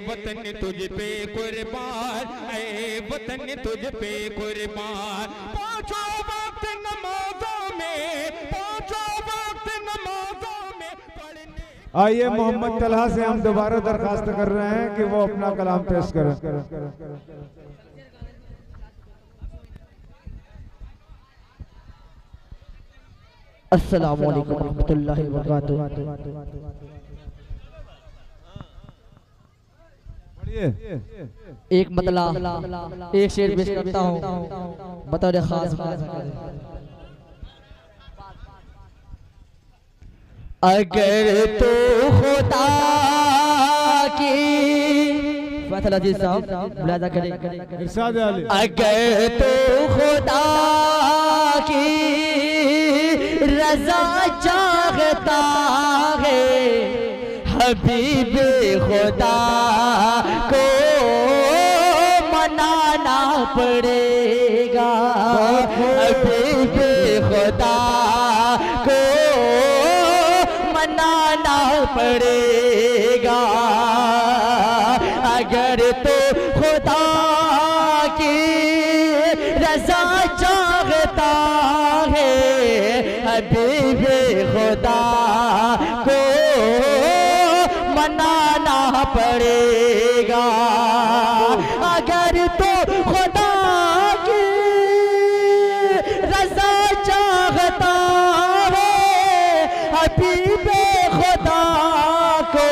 वतन तुझ पे कुर्बान, ऐ वतन तुझ पे कुर्बान। पांचों वक्त नमाजों में, पांचों वक्त नमाजों में पढ़ने। आइए मोहम्मद तलहा से हम दोबारा दरखास्त कर रहे हैं कि वो अपना कलाम पेश करें। अस्सलामु अलैकुम रहमतुल्लाहि व बरकातुहू। एक मतला एक शेर पेश करता हूँ बतौर खास। अगर तो खुदा की फैसला जी साहब मुलाजा करें। अगर तो खुदा की रजा चाहता है, हबीब खुदा को मनाना पड़ेगा। हबीब खुदा को मनाना पड़ेगा। अगर तो खुदा की रजा चाहता है, हबीब खुदा को मनाना पड़ेगा। अगर तो खुदा की रजा चाहता है, हबीब खुदा को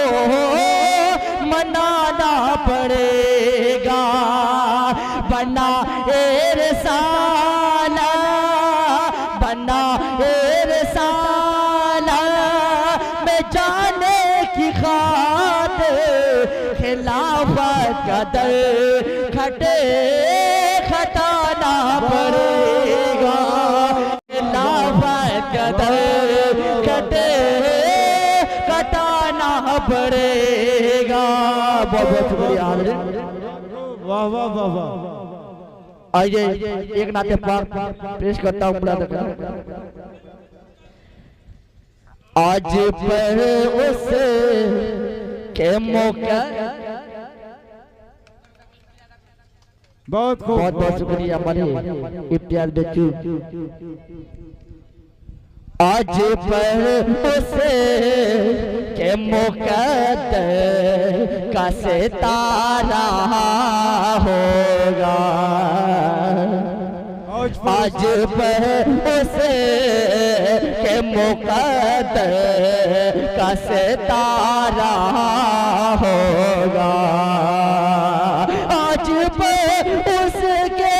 मनाना पड़ेगा। बना रसाला, बना रसाला में जाने की खातिर खिलाफत का दर खटे खटाना पड़ेगा। खिलाफत का दर खटे खटाना पड़ेगा। बहुत बहुत शुक्रिया। वाह वाह वाह वाह। आइए एक नाते पाक पेश करता हूँ। आज पर उस के मौका। बहुत बहुत बहुत शुक्रिया हमारे इम्तियाज बच्चू। आज पर उस के मुकद्दर का सितारा होगा। आज पर उस के मुकद्दर का सितारा होगा। आज पर उसके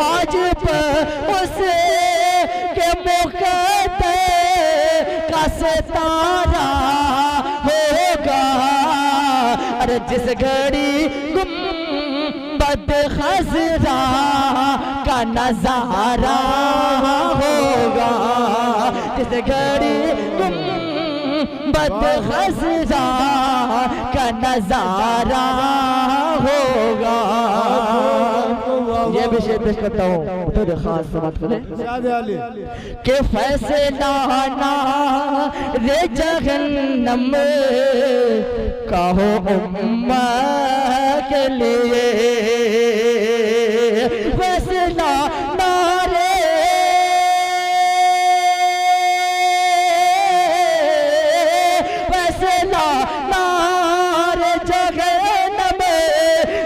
आज पर उसके मुकद्दर का सितारा होगा। अरे जिस घड़ी गुंबद खज़रा का नजारा होगा, जिस घड़ी गुंबद खज़रा का नजारा होगा। ये भी शेर पेश करता हूँ तो खास समाप्त करें के फैसला ना रे जहन्नम कहो उम्मत के लिए। फैसला ना रे फैसला ना रे जहन्नम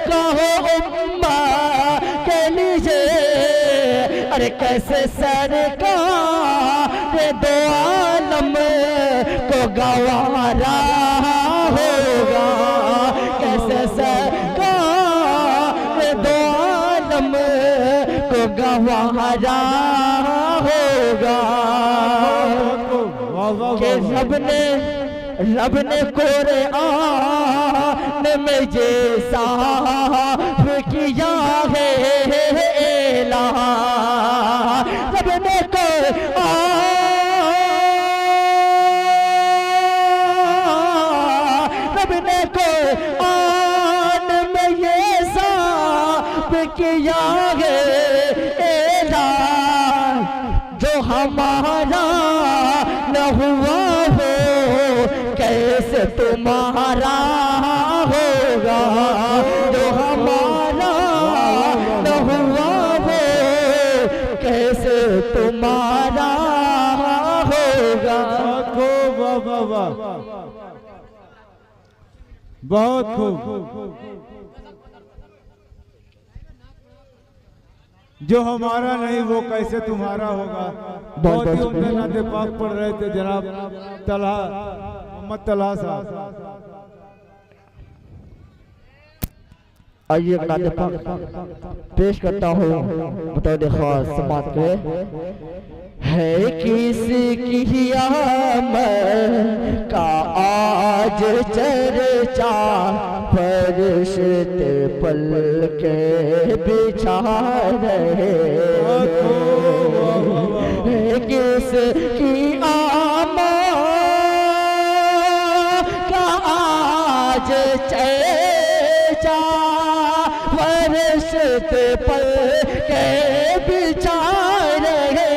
कहो उम्मत के लिए। अरे कैसे सरकार दो आलम को गवारा होगा। कैसे सरकार दो आलम को गवारा होगा। कि रब ने कुरान में ये साफ किया है ऐलान। रब ने कुरान में ये साफ किया है ऐलान। जो हमारा न हुआ कैसे तुम्हारा होगा जो हमारा न हुआ वो, कैसे तुम्हारा होगा। खूब, वाह वाह वाह, बहुत खूब। जो हमारा नहीं वो कैसे तुम्हारा होगा। बहुत ही उम्दा नाते पाक पढ़ रहे थे जनाब तलहा, मोहम्मद तलहा साहब। आइए नाते पाक पेश करता हूँ बतौर खास समात के। है किसकी आमद का आज चर्चा, फरिश्ते पल के बिछा रहे। है किसकी आमद का आज चर्चा, फरिश्ते पल के बिछा रहे,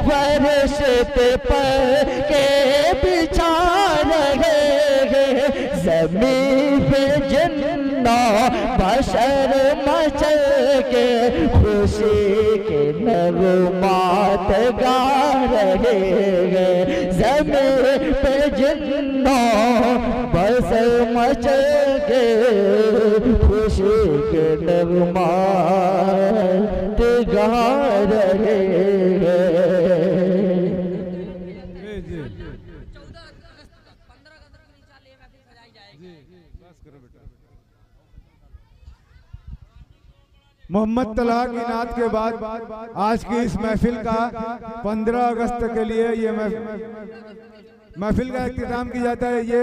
फरिश्ते पल के बिछा रहे। ज़मीन पे जिन्ना बशर मचल के खुशी के नगमात गा रहे हैं। ज़मीन पे जिन्ना बशर मचल के खुशी के नगमात गा रहे हैं। मोहम्मद तलहा की नात के बाद आज की इस महफिल का 15 अगस्त के लिए ये महफिल का इख्तिताम किया जाता है। ये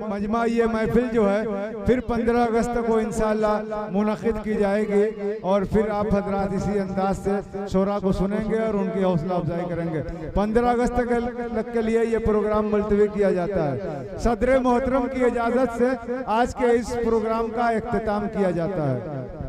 मजमा, ये महफिल जो है फिर 15 अगस्त को इंशाअल्लाह मुनक़िद की जाएगी और फिर आप हजरात इसी अंदाज से शोरा को सुनेंगे और उनकी हौसला अफजाई करेंगे। 15 अगस्त के लिए ये प्रोग्राम मुलतवी किया जाता है। सदर मोहतरम की इजाज़त से आज के इस प्रोग्राम का इख्तिताम किया जाता है।